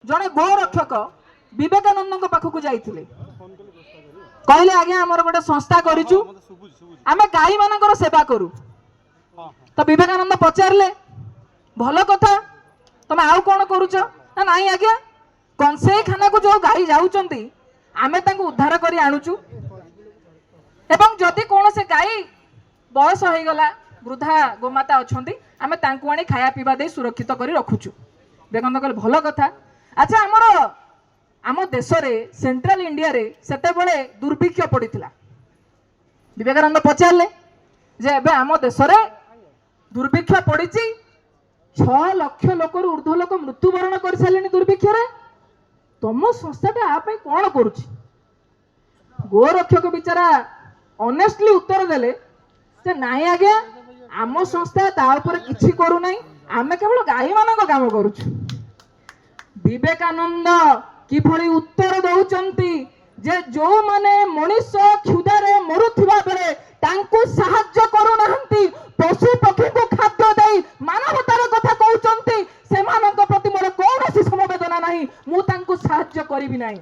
जड़े गोरक्षक विवेकानंद पाखक जाइए कहले आज्ञा आमर गोटे संस्था करूँ आम गाई मान सेवा करूँ तो विवेकानंद पचारे भल कथा तुम आउ कौन करुच ना नाई आज्ञा कंसेई खाना को जो गाई जाऊँगी आम उद्धार कर आणुचु एवं जदि कौन से गाई बयस हो गला वृद्धा गोमाता अच्छा आम आनी खाया पीवा दे सुरक्षित कर रखुचु विवेकानंद कहले भल कथा। अच्छा आमर आम देश रे सेंट्रल इंडिया रे सेते बळे दुर्भिक्ष पड़िथिला विवेकानंद पचारे जे एबे आम देश रे दुर्भिक्ष पड़िछि 6 लाख लोक ऊर्ध्व लोक मृत्युवरण कर सारे दुर्भिक्ष रे तुम संस्थाटा आप कौन करुछि गोरक्षक बिचारा ऑनेस्टली उत्तर देले जे नाई आज्ञा आम संस्था ता ऊपर किछि करू नाही आमे केवल गाई मानक काम करूछु। विवेकानंद किभଳି उत्तर दउचंती जे जो माने मनुष्य क्षुधारे मरुथिबा बेले तांको सहाय्य करू नाहंती पशु पक्षी को खाद्य देई मानवतार कथा कहउचंती सेमानक प्रति मोर कोनोसी समवेदना नाही मु तांको सहाय्य करिवि नाही।